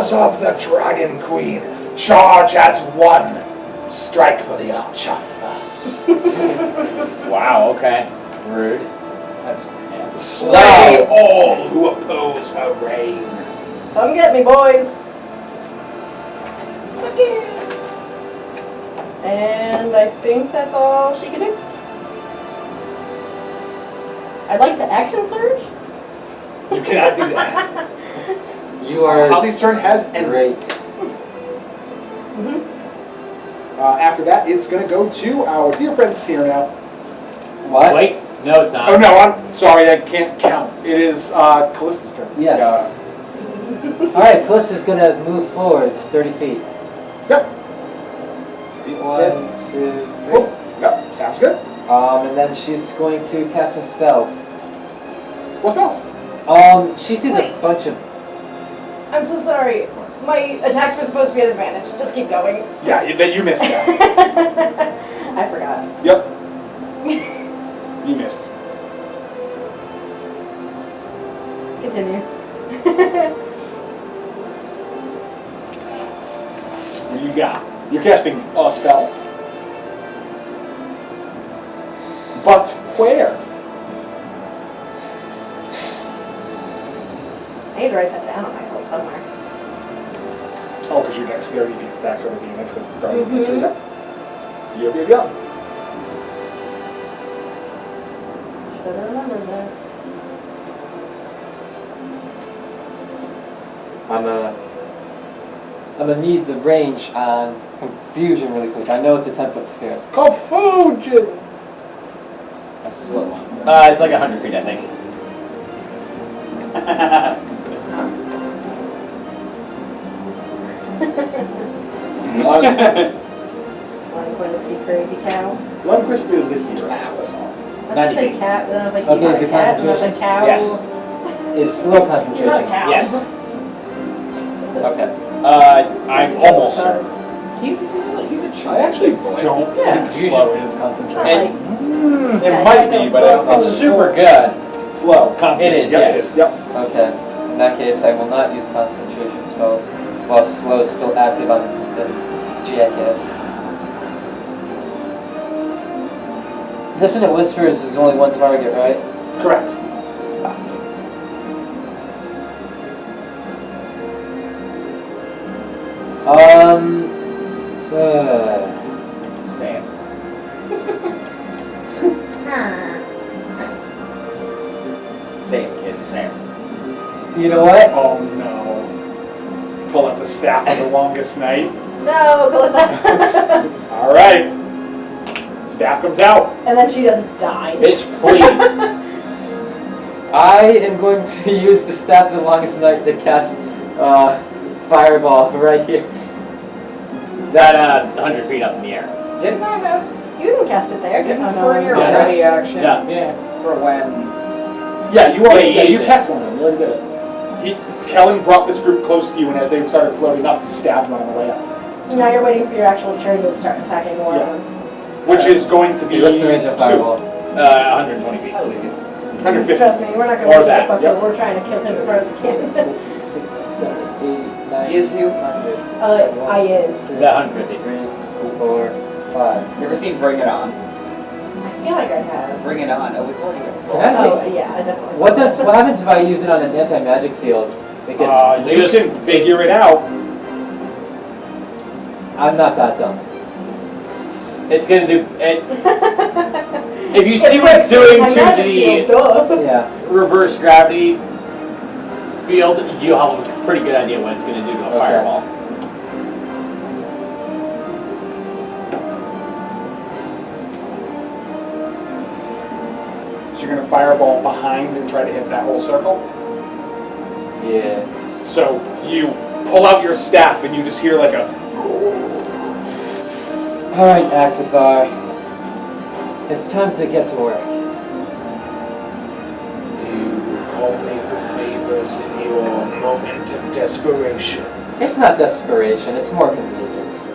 Daughters of the Dragon Queen, charge as one. Strike for the archer first. Wow, okay. Rude. That's Slay all who oppose her reign. Come get me, boys. Suck it. And I think that's all she can do. I'd like to action surge. You cannot do that. You are Holly's turn has ended. great. After that, it's going to go to our dear friend Seer now. What? Wait, no, it's not. Oh no, I'm sorry, I can't count. It is Callista's turn. Yes. Alright, Callista's gonna move forward. It's 30 feet. Yep. 1, 2, 3. Oh, yep, sounds good. And then she's going to cast a spell. What spells? She sees Wait. a bunch of. I'm so sorry. My attacks were supposed to be at advantage. Just keep going. Yeah, you missed that. I forgot. Yep. You missed. Continue. What do you got? You're casting a spell. But where? I need to write that down on myself somewhere. Oh, because your dexterity needs to actually be an entry. Mhm. Yep. Should have remembered that. I'm gonna need the range on confusion really quick. I know it's a 10-foot sphere. Confusion! It's like 100 feet, I think. Lundquist, you crazy cow. Lundquist is a hero. I was say cat, but then I was like, Okay, you're is not it a cat, and I was like, cow. Yes. Is slow You're not a concentration. cow. Yes. Okay. I'm almost certain. He's a I actually don't Yeah. think slow is concentration. Like, It Yeah, might like be, a but book. it's super good. Slow. Concentration. It is, Yep, yes. Yep. Okay. In that case, I will not use concentration spells while slow is still active on the jackasses. Dissonant Whispers is only one target, right? Correct. Same. Same, kid, same. You know what? Oh no. Pull out the staff of the longest night. no, Calista. Alright. Staff comes out. And then she just dies. Bitch, please. I am going to use the Staff of the Longest Night to cast Fireball right here. That 100 feet up in the air. Didn't I have You can cast it there. didn't Oh, for your Yeah. ready action Yeah. for when Yeah, you already. Yeah, Yeah, you you used it. pecked one of them. You already did it. Kellen brought this group close to you, and as they started floating up, he stabbed one on the way up. So now you're waiting for your actual turn to start attacking more of Yeah. them. Which is going to be What's the range of Fireball? 120 feet. 150. Trust me, we're not going Or to that, fucker. yep. We're trying to kill him as far as we can. 6, 7, 8, 9, Is you? 100. I is. Yeah, 150. 3, 4, 5. You ever seen Bring It On? I feel like I have. Bring It On. Oh, it's already Can Oh, I, yeah, I definitely. what happens if I use it on an anti-magic field? It gets, You can figure it out. I'm not that dumb. It's gonna do it. If you see what it's doing to the Yeah. reverse gravity field, you have a pretty good idea what it's gonna do to a Okay. fireball. So you're going to fireball behind and try to hit that whole circle. Yeah. So you pull out your staff, and you just hear like a. Alright, Axathar. It's time to get to work. You call me for favors in your moment of desperation. It's not desperation, it's more convenience.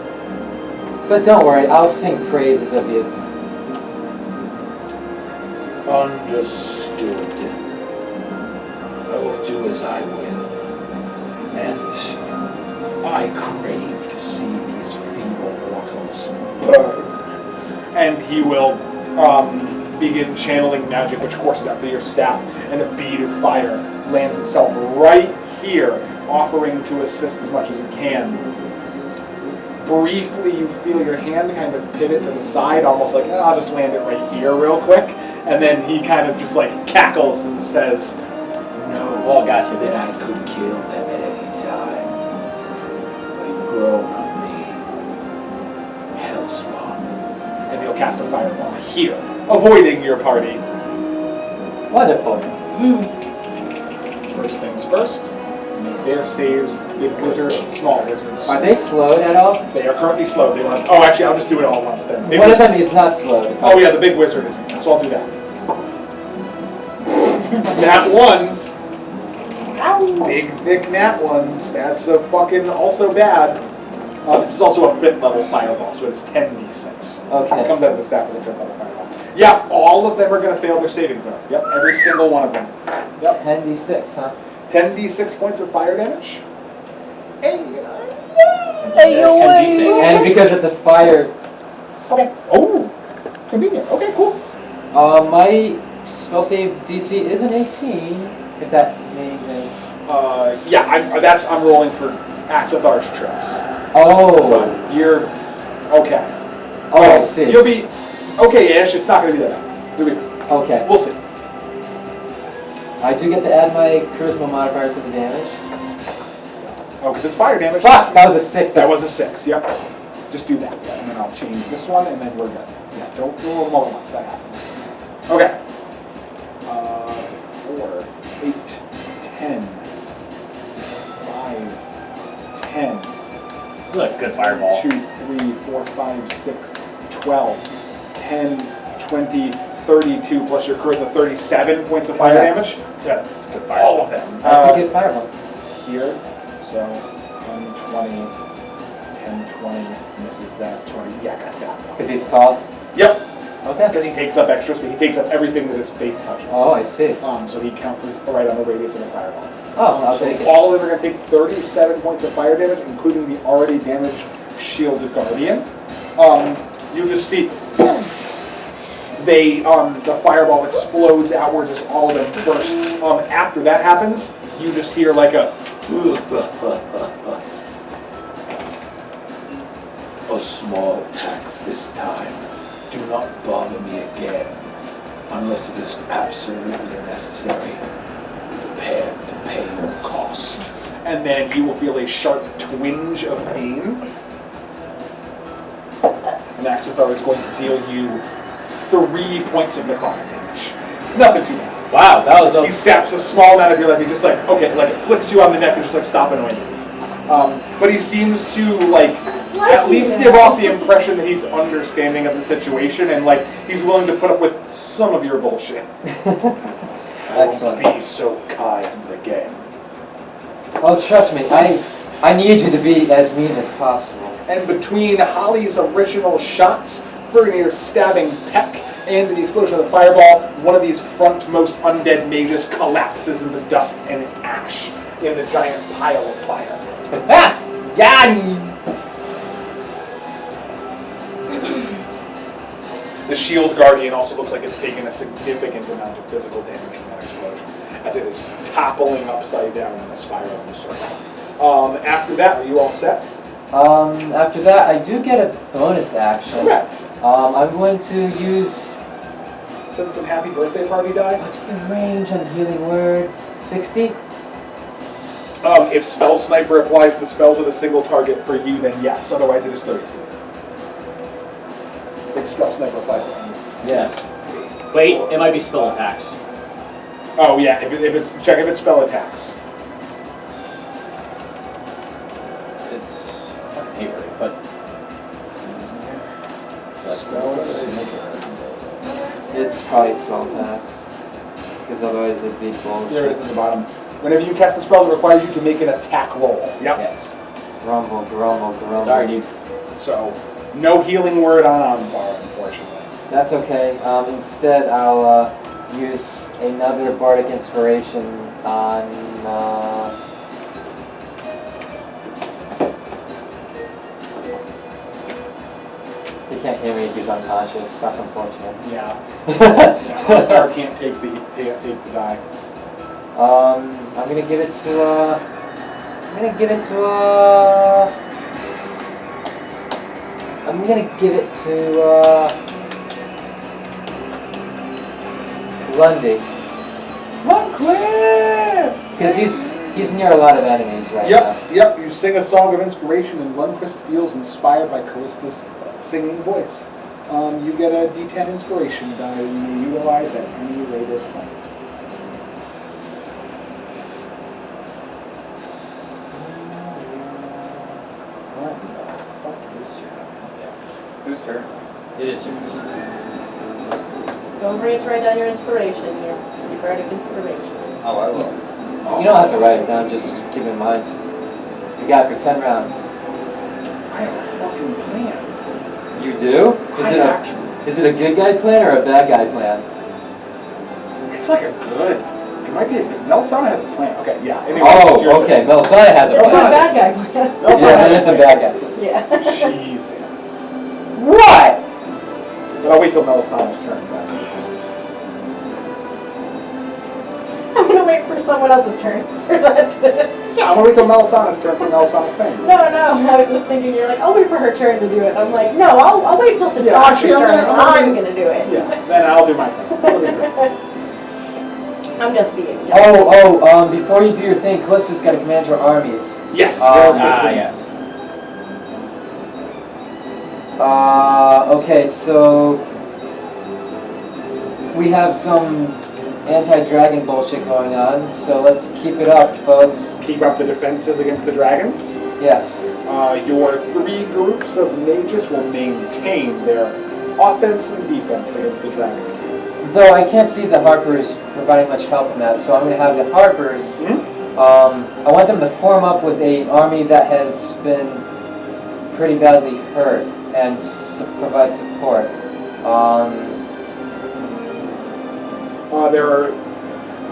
But don't worry, I'll sing praises of you. Understood. I will do as I will. And I crave to see these feeble mortals burn. And he will begin channeling magic, which courses out through your staff, and a bead of fire lands itself right here, offering to assist as much as it can. Briefly, you feel your hand kind of pivot to the side, almost like, I'll just land it right here real quick. And then he kind of just like cackles and says, No, Oh, gotcha. that I could kill them at any time. But you've grown on me. Hellspawn. and he'll cast a fireball here, avoiding your party. Wonderful. First things first, make their saves, big wizard, small wizards. Are they slowed at all? They are currently slowed. They don't have, oh, actually, I'll just do it all at once then. Big What if wizard- that means not slowed? Oh yeah, the big wizard is, so I'll do that. Nat ones. Big, thick nat ones. That's a fucking also bad. This is also a 5th level fireball, so it's 10d6. It Okay. comes out of the staff as a 5th level fireball. Yeah, all of them are going to fail their saving throw. Yep, every single one of them. Yep. 10d6, huh? 10d6 points of fire damage. Hey, Hey, That's yo, 10d6. And because it's a fire, okay. Oh, convenient. Okay, cool. my spell save DC is an 18. If that means anything. Yeah, I'm rolling for Axathar's tricks. Oh. But you're okay. Oh, I see. You'll be okay-ish. It's not going to be that bad. You'll be, Okay. we'll see. I do get to add my charisma modifier to the damage. Oh, because it's fire damage. Fuck! That was a 6. That was a 6. Yep. Just do that. Yeah, and then I'll change this one, and then we're good. Yeah, don't roll them all at once. That happens. Okay. 4, 8, 10, 5, 10. This is a good fireball. 2, 3, 4, 5, 6, 12, 10, 20, 32, plus your charisma, 37 points of fire Yeah. damage. It's a good fireball. All of them. That's a good fireball. It's here, so 10, 20, 10, 20, misses that, 20, yeah, that's that. Because he's tall. Yep, Okay. because he takes up extra space, he takes up everything that his space touches. Oh, I see. So he counts as right on the radius of the fireball. Oh, I'll So take it. all of them are going to take 37 points of fire damage, including the already damaged shielded guardian. You just see the fireball explodes outwards as all of them burst. After that happens, you just hear like a small tax this time. Do not bother me again, unless it is absolutely necessary. Prepared to pay your cost. and then you will feel a sharp twinge of pain. And Axathar is going to deal you 3 points of necrotic damage. Nothing too bad. Wow, that was He saps a small amount of your life. He just like, okay, like it flicks you on the neck and just like stop annoying you. But he seems to like at least give off the impression that he's understanding of the situation and like he's willing to put up with some of your bullshit. Excellent. Be so kind again. Oh, trust me, I need you to be as mean as possible. And between Holly's original shots, Ferganir's stabbing peck, and the explosion of the fireball, one of these frontmost undead mages collapses into dust and ash in the giant pile of fire. Ah! Got him! The shield guardian also looks like it's taken a significant amount of physical damage from that explosion, as it is toppling upside down in a spiral in a circle. After that, are you all set? After that, I do get a bonus action. Correct. I'm going to use... Send some happy birthday party die. What's the range on Healing Word? 60? If Spell Sniper applies the spells with a single target for you, then yes. Otherwise, it is 30. If Spell Sniper applies to anything. Yes. Wait, it might be spell attacks. Oh yeah, if it's check if it's spell attacks. It's paper, but Spell Sniper. It's probably spell attacks. Because otherwise it'd be bullshit. There it is at the bottom. Whenever you cast a spell that requires you to make an attack roll. Yep. yes. Grumble, grumble, grumble. Sorry, dude. So, no healing word on Anvar, unfortunately. That's okay. Instead, I'll use another Bardic Inspiration on... can't hear me if he's unconscious. That's unfortunate. Yeah. Arthur can't take the die. I'm gonna give it to Lundy. Lundquist! Because he's near a lot of enemies right now. Yep. You sing a song of inspiration, and Lundquist feels inspired by Callista's singing voice. You get a D10 inspiration die you may utilize at any later point. What the fuck is your Whose turn? It is yours. Don't forget to write down your inspiration here. Your bardic inspiration. Oh, I will. You don't have to write it down, just keep in mind. You got it for 10 rounds. I have a fucking plan. You do? Is it a good guy plan or a bad guy plan? It's like a good. It might be a good. Melisana has a plan. Okay, yeah. Anyway, it's your Oh, okay. turn. Melisana has a It's a plan. bad guy plan. Yeah, then it's a bad guy. Yeah. Jesus. What? But I'll wait till Melisana's turn. I'm gonna wait for someone else's turn for that. Yeah, I'm gonna wait till Melisana's turn for Melisana's thing. No, I was just thinking you're like, I'll wait for her turn to do it. I'm like, no, I'll wait till Yeah, Sabrina's actually, turn. I'm gonna do it. Yeah, then I'll do my thing. I'm just being. Before you do your thing, Callista's got to command your armies. Yes. Yes. Okay, so we have some anti-dragon bullshit going on, so let's keep it up, folks. Keep up the defenses against the dragons. Yes. Your 3 groups of mages will maintain their offense and defense against the dragons. Though I can't see the Harpers providing much help in that, so I'm going to have the Harpers, I want them to form up with an army that has been pretty badly hurt and provide support. There are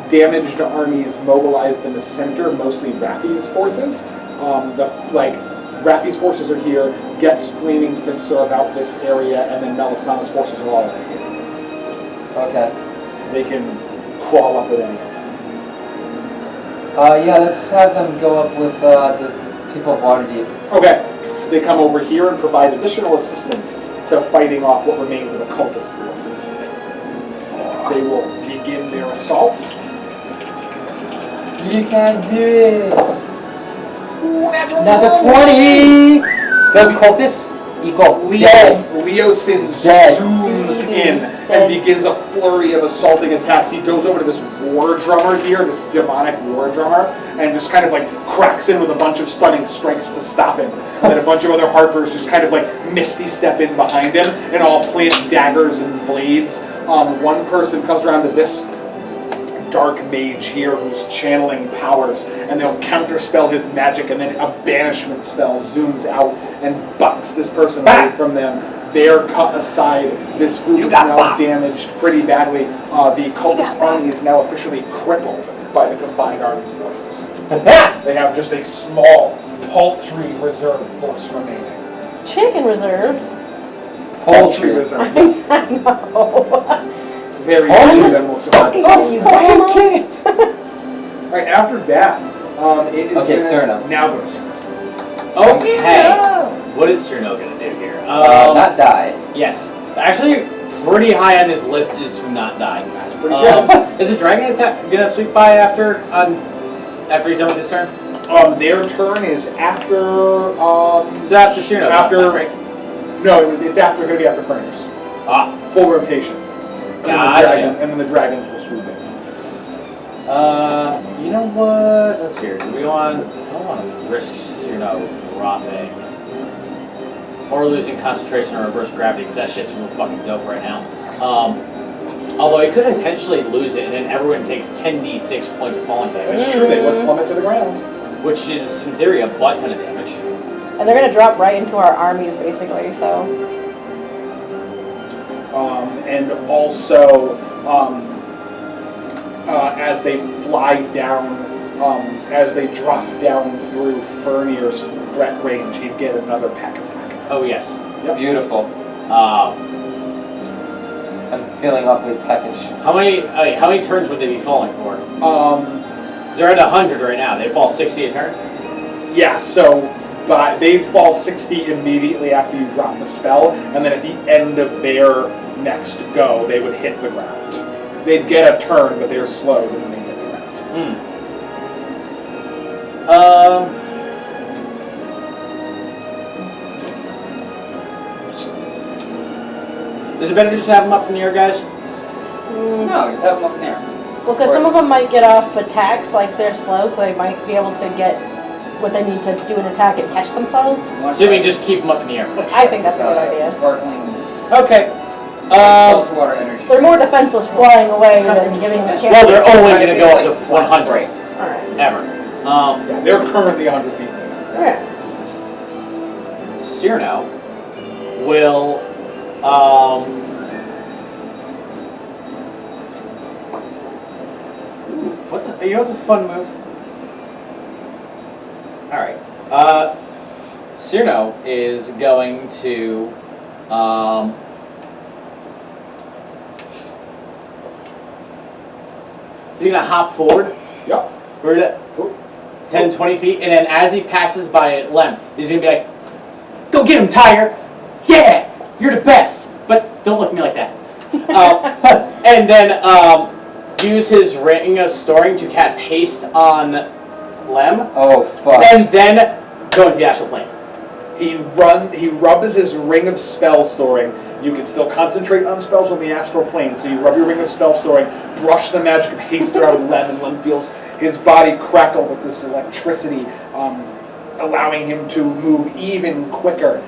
damaged armies mobilized in the center, mostly Rappy's forces. Rappy's forces are here, Get's flaming fists are about this area, and then Melisana's forces are all over here. Okay. They can crawl up at any time. Yeah, let's have them go up with the people of Waterdeep. Okay, they come over here and provide additional assistance to fighting off what remains of the cultist forces. They will begin their assault. You can do it! That's a 20! Those cultists equal dead. Leosin Dead. zooms in and begins a flurry of assaulting attacks. He goes over to this war drummer here, this demonic war drummer, and just kind of like cracks in with a bunch of stunning strikes to stop him. And then a bunch of other harpers just kind of like misty step in behind him and all plant daggers and blades. One person comes around to this dark mage here who's channeling powers, and they'll counterspell his magic, and then a banishment spell zooms out and bucks this person away from them. They're cut aside. This group is now damaged pretty badly. The cultist army is now officially crippled by the combined army's forces. They have just a small, paltry reserve force remaining. Chicken reserves. Paltry reserve. I know. Very few of them will survive. Okay. Right after that, it is Okay, Cyrano. now go to Cyrano. Okay. What is Cyrano gonna do here? Not die. Yes. Actually, pretty high on his list is to not die. That's pretty good. Is the dragon attack gonna sweep by after you're done with this turn? Their turn is after. Is that after Cyrano? After. Right? No, it's after. Going to be after Framers. Full rotation. Gotcha. And then the dragons will swoop in. You know what? Let's hear. Do we want? I don't want to risk Cyrano dropping or losing concentration or reverse gravity because that shit's real fucking dope right now. Although he could intentionally lose it and then everyone takes 10d6 points of falling damage. It's true. They would plummet to the ground. Which is in theory a butt ton of damage. And they're gonna drop right into our armies, basically. So. And also, as they fly down, as they drop down through Fernier's threat range, he'd get another pack attack. Oh yes. Yep. Beautiful. I'm feeling awfully peckish. How many turns would they be falling for? 'Cause they're at 100 right now. They fall 60 a turn. Yeah, so they fall 60 immediately after you drop the spell, and then at the end of their next go, they would hit the ground. They'd get a turn, but they're slow when they hit the ground. Is it better to just have them up in the air, guys? No, just have them up in there. Well, because some of them might get off attacks, like they're slow, so they might be able to get what they need to do an attack and catch themselves. So we just keep them up in the air. I think that's a good idea. Sparkling Okay. saltwater energy. They're more defenseless flying away than giving them a chance. Well, they're only Kind going of to go up tastes to like flat 100 Alright. ever. Yeah, they're currently 100 feet. Alright. Cyrano will what's a fun move? Alright. Cyrano is going to he's gonna hop forward. Yep. We're at 10, 20 feet, and then as he passes by Lem, he's gonna be like, "Go get him, Tiger! Yeah, you're the best, but don't look at me like that." And then use his ring of storing to cast haste on Lem, Oh, fuck. and then go into the astral plane. He rubs his ring of spell storing. You can still concentrate on spells on the astral plane, so you rub your ring of spell storing, brush the magic of haste around Lem, and Lem feels his body crackle with this electricity, allowing him to move even quicker.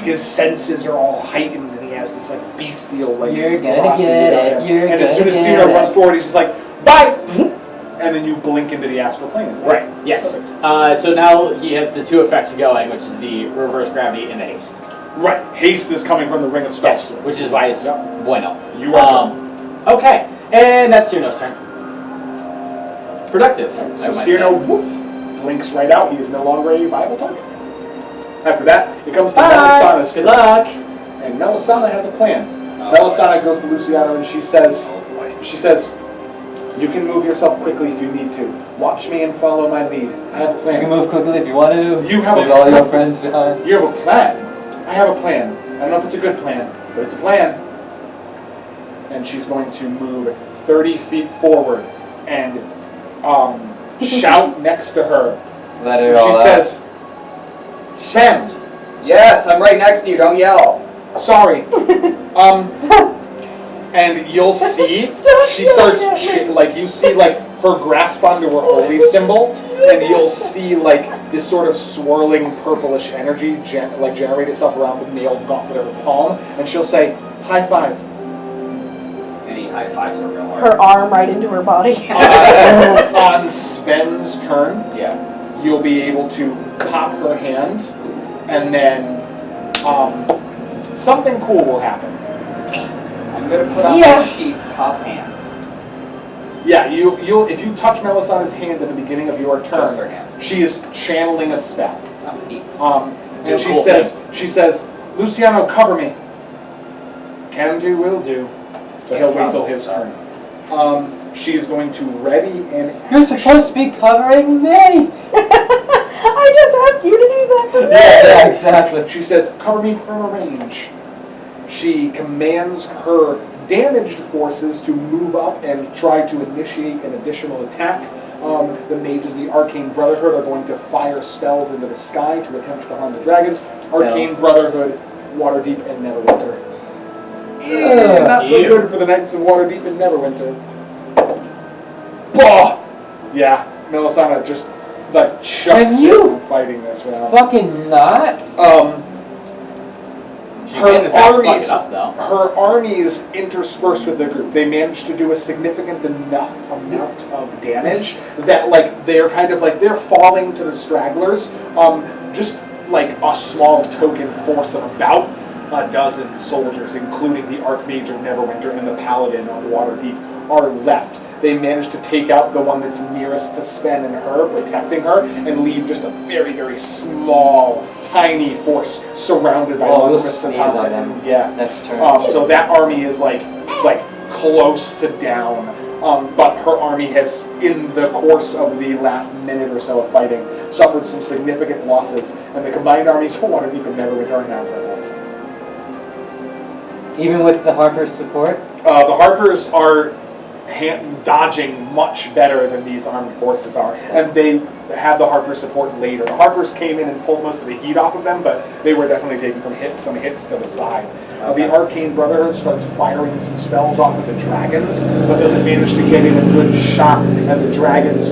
His senses are all heightened, and he has this like bestial like You're gonna ferocity get about it. him. You're And as gonna soon as get Cena it. runs forward, he's just like, "Bye!" And then you blink into the astral plane. Isn't it? Right. Yes. Perfect. So now he has the two effects going, which is the reverse gravity and the haste. Right. Haste is coming from the ring of spell Yes, storing. which is why it's Yep. bueno. You are Okay, and that's Cyrano's turn. Productive. So Cyrano blinks right out. He is no longer a viable target. After that, it comes to Bye. Melisana's Good turn. luck. And Melisana has a plan. Oh, Melisana goes to Luciano and she says, boy. "You can move yourself quickly if you need to. Watch me and follow my lead. I have a You plan." can move quickly if you want to. You have Leave a all your friends behind. You have a plan. I have a plan. I don't know if it's a good plan, but it's a plan. And she's going to move 30 feet forward and shout next to her. Let it She all out. says, "Send. Yes, I'm right next to you. Don't yell. Sorry." And you'll see, she starts, you see like her grasp onto her holy symbol, and you'll see like this sort of swirling purplish energy generate itself around the nailed gauntlet of her palm, and she'll say, "High five." Any high fives are real hard. Her arm right into her body. On Sven's turn, Yeah. you'll be able to pop her hand, and then something cool will happen. I'm gonna put on Yeah. my sheet pop hand. Yeah, you'll if you touch Melisana's hand at the beginning of your Just her turn, hand. she is channeling a spell. Oh, neat. And Do a she cool says, "Luciano, cover me." Can do, will do. But he'll wait Can't till his stop. turn. She is going to ready and You're supposed to be covering me. I just asked you to do that for me. Yeah, exactly. she says, "Cover me from a range." She commands her damaged forces to move up and try to initiate an additional attack. The mages of the Arcane Brotherhood are going to fire spells into the sky to attempt to harm the dragons. Arcane Brotherhood, Waterdeep, and Neverwinter. Not so Ew. good for the Knights of Waterdeep and Neverwinter. Bah! Yeah, Melisana just like chucks Can you- it fighting this round. Fucking not. She can attack fuck it up though. Her armies interspersed with the group. They managed to do a significant enough amount of damage that like they're kind of like they're falling to the stragglers. Just like a small token force of about a dozen soldiers, including the Archmage of Neverwinter and the Paladin of Waterdeep, are left. they manage to take out the one that's nearest to Sven and her, protecting her, and leave just a very, very small, tiny force surrounded by Oh, we'll Chris and sneeze on Hunter. them. Yeah. Next turn. So that army is like close to down. But her army has, in the course of the last minute or so of fighting, suffered some significant losses, and the combined armies of Waterdeep have never returned now for that. Even with the Harper's support? The Harpers are dodging much better than these armed forces are, and they had the Harper support later. The Harpers came in and pulled most of the heat off of them, but they were definitely taking some hits to the side. The Arcane Brotherhood starts firing some spells off at the dragons, but doesn't manage to get in a good shot, and the dragons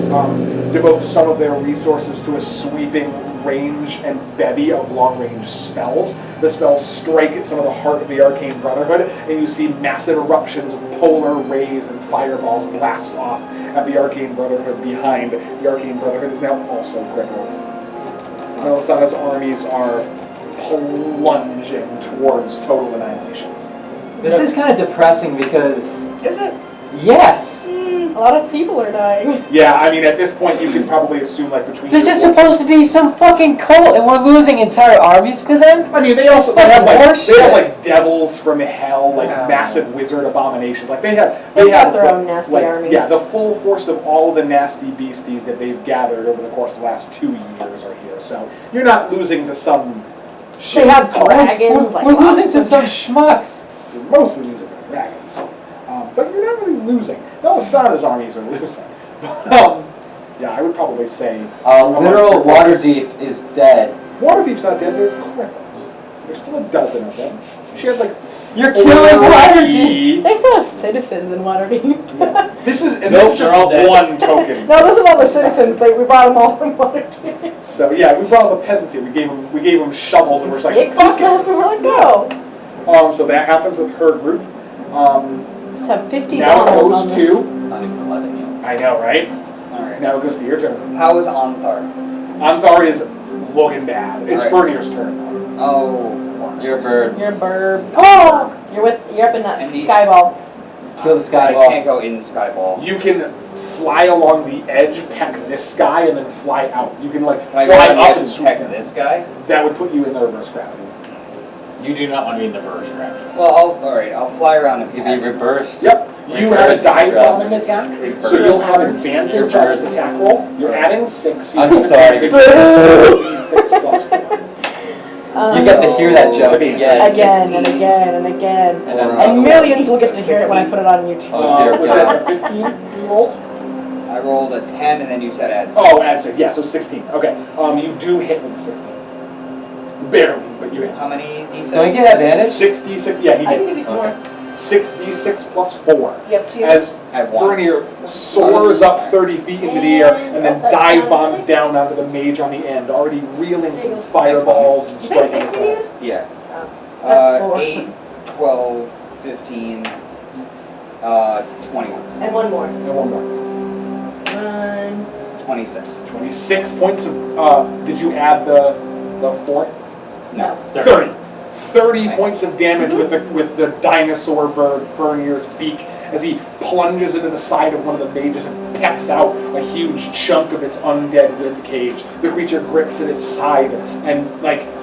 devote some of their resources to a sweeping range and bevy of long-range spells. The spells strike at some of the heart of the Arcane Brotherhood, and you see massive eruptions of polar rays and fireballs blast off at the Arcane Brotherhood behind. The Arcane Brotherhood is now also crippled. Melisana's armies are plunging towards total annihilation. This is kind of depressing because... Is it? Yes! A lot of people are dying. Yeah, I mean, at this point, you can probably assume, like, between... This is supposed to be some fucking cult, and we're losing entire armies to them? I mean, they have like devils from hell, like Yeah. massive wizard abominations. Like they have their own nasty army. Yeah, the full force of all of the nasty beasties that they've gathered over the course of the last 2 years are here. So you're not losing to some. They have dragons. We're losing to some schmucks. You're mostly losing to dragons, but you're not really losing. Melisana's armies are losing. Yeah, I would probably say. Literal Waterdeep is dead. Waterdeep's not dead. They're crippled. There's still a dozen of them. She had like. You're killing Waterdeep! They still have citizens in Waterdeep. This is Nope, just they're all dead. one token. No, this is all the citizens. We brought them all from Waterdeep. So yeah, we brought all the peasants here. We gave them shovels, and we're just like, Sticks and fuck stuff, it. and we're like, go. So that happens with her group. Just have 50 Now it dollars goes on this. to. It's not even letting you. I know, right? Alright. Now it goes to your turn. How is Anthar? Anthar is looking bad. It's All Fernir's turn now. Oh. You're a bird. You're a burb. Oh! You're up in that And the- skyball. Kill the I skyball. can't go in the skyball. You can fly along the edge, peck this guy, and then fly out. You can like Can I fly go on the up edge and and swoop peck down. this guy? That would put you in the reverse gravity. You do not want to be in the verge gravity. Well, I'll fly around and You'd peck. be reversed. Yep. You have a Reverse dive gravity. bombing attack, Reverse. so you'll have advantage on Reverse. this attack roll. You're adding 6. You I'm have sorry. advantage 6 plus 4. You get to hear that joke Okay. again. Again and again and again. And then And millions will get to hear it when I put it on YouTube. Oh, dear Was God. that a 15 you rolled? I rolled a 10 and then you said add 6. Oh, add 6. Yeah, so 16. Okay. You do hit with a 16. Barely, but you hit. How many d6? Do I get advantage? 66. Yeah, he I can did. give you some more. 66 plus 4. Yep, two. As I won. Fernir soars up 30 feet into the air and then dive bombs down onto the mage on the end, already reeling from fireballs and You say striking 60 his is? Yeah. That's 4. 8, 12, 15, 21, And one more. And one more. 26. 26 points of, did you add the 4? No. 30. 30 Nice. points of damage with the dinosaur bird Fernir's beak as he plunges into the side of one of the mages and pecks out a huge chunk of its undead rib cage. The creature grips at its side and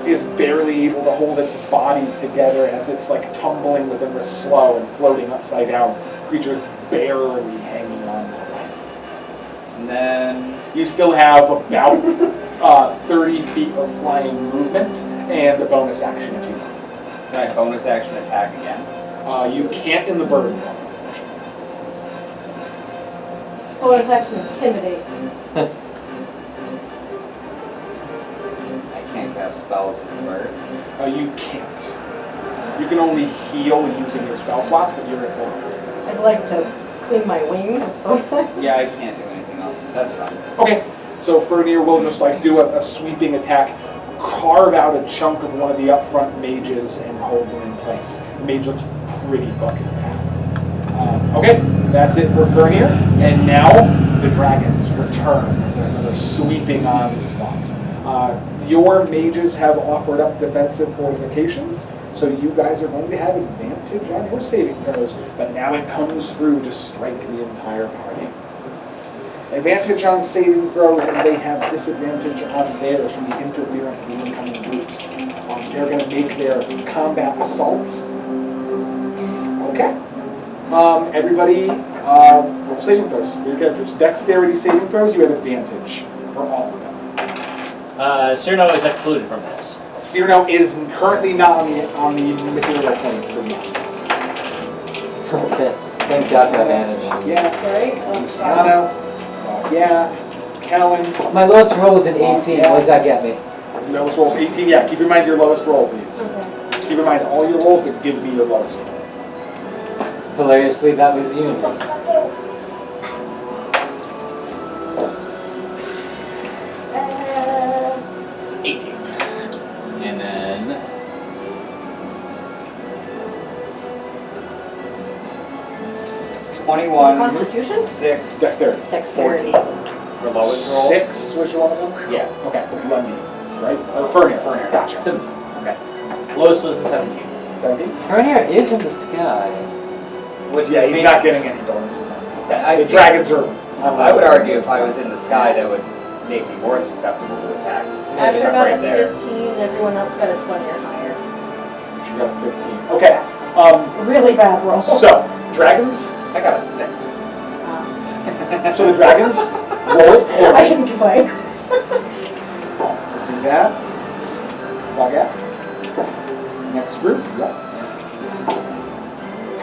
is barely able to hold its body together as it's tumbling within the slough and floating upside down. The creature's barely hanging on to life. And then You still have about 30 feet of flying movement and a bonus action if you want. can I bonus action attack again? You can't in the bird form, unfortunately. Oh, it's actually intimidate. I can't cast spells as a bird. You can't. You can only heal using your spell slots, but you're at full. I'd like to clean my wings, I suppose. Yeah, I can't do anything else. That's fine. Okay, so Fernir will just do a sweeping attack, carve out a chunk of one of the upfront mages and hold them in place. The mage looks pretty fucking bad. Okay, that's it for Fernir, and now the dragons return for another sweeping onslaught. Your mages have offered up defensive fortifications, So you guys are going to have advantage on your saving throws, but now it comes through to strike the entire party. Advantage on saving throws, and they have disadvantage on theirs from the interference of the incoming groups. They're going to make their combat assaults. Okay. Everybody, roll saving throws for your characters. Dexterity saving throws, you have advantage for all of them. Cyrano is excluded from this. Cyrano is currently not on the material plane, so yes. Okay, thank God for advantage. Yeah. Right? Luciano. Yeah. Callan. My lowest roll was an 18. What does that get me? Lowest roll is 18. Yeah, keep in mind your lowest roll, please. Okay. Keep in mind all your rolls, but give me your lowest. Hilariously, that was you. 18. And then 21, Constitution? 6, Dexterity. Dexterity. for lowest roll. 6, which one of them? Yeah. Okay, Lundy, right? Or Furnier, gotcha. 17. Okay. Lowest was a 17. 17? Vernier is in the sky. which Yeah, would he's make- not getting any bonuses on that. I The think- dragons are... I would argue if I was in the sky, that would make me more susceptible to attack. Asher Because I'm got a right there. 15, everyone else got a 20 or higher. She got a 15. Okay, Really bad roll. so, dragons... I got a 6. So the dragons roll I poorly. shouldn't complain. Do that. Log out. Next group. Yeah.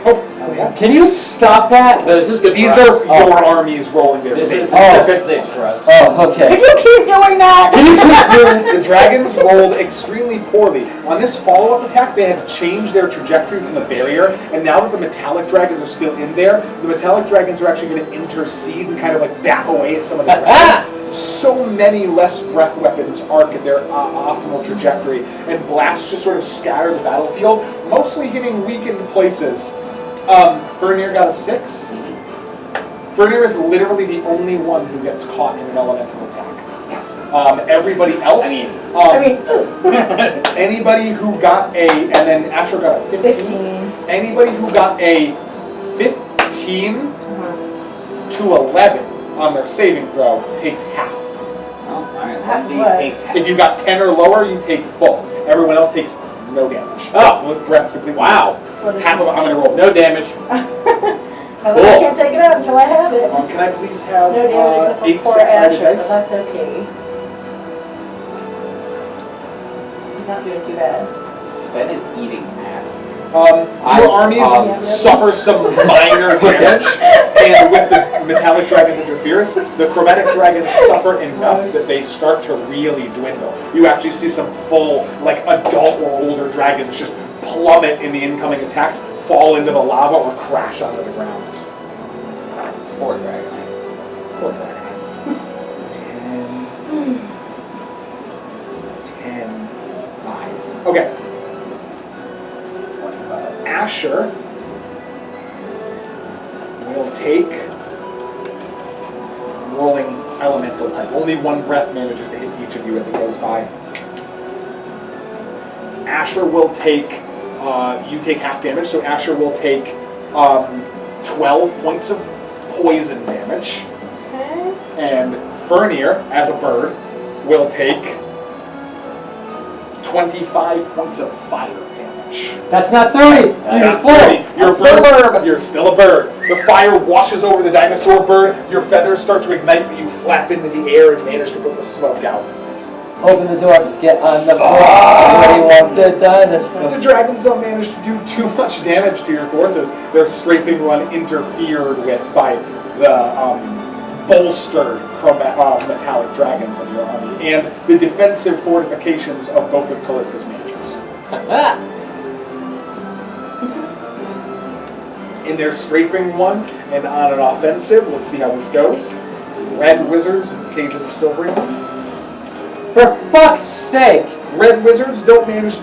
Oh, hell yeah. Can you stop that? No, this is good These for us. are your armies rolling their This is safe. a good save for us. Oh, Can okay. you keep doing that? Can you keep doing The dragons rolled extremely poorly. On this follow-up attack, they had changed their trajectory from the barrier, and now that the metallic dragons are still in there, the metallic dragons are actually going to intercede and kind of like back away at some of the dragons. So many less breath weapons arc at their optimal trajectory, and blasts just sort of scatter the battlefield, mostly hitting weakened places. Furnier got a 6. Furnier is literally the only one who gets caught in an elemental attack. Everybody else, anybody who got a, and then Asher got a 15. 15. Anybody who got a 15 to 11 on their saving throw takes half. Oh, alright. Half That what? takes half. If you got 10 or lower, you take full. Everyone else takes no damage. Oh. Brett's completely Wow. half of it, I'm gonna roll. No damage. I can't take it out until I have it. Can I please have No damage 8 except for poor six-sided Asher, dice? so that's okay. He's not doing too bad. Sven is eating ass. Your armies suffer some minor damage, and with the metallic dragon's interference, the chromatic dragons suffer enough that they start to really dwindle. You actually see some full, like adult or older dragons just plummet in the incoming attacks, fall into the lava, or crash onto the ground. Poor Dragonite. Poor dragonite. 10, 5. Okay. 25. Asher will take rolling elemental type. Only one breath manages to hit each of you as it goes by. Asher will take, you take half damage, so Asher will take 12 points of poison damage. Okay. And Furnier, as a bird, will take 25 points of fire damage. That's not 30. That's You're not full. 30. You're I'm still a bird. You're still a bird. The fire washes over the dinosaur bird. Your feathers start to ignite, but you flap into the air and manage to put the smoke out. Open the door. Get on the floor. What do you want the The dinosaur? dragons don't manage to do too much damage to your forces. Their strafing run interfered with by the bolstered metallic dragons of your army and the defensive fortifications of both of Callista's mages. In their strafing one and on an offensive, let's see how this goes. Red Wizards and Sages of Silvery. For fuck's sake. Red Wizards don't manage to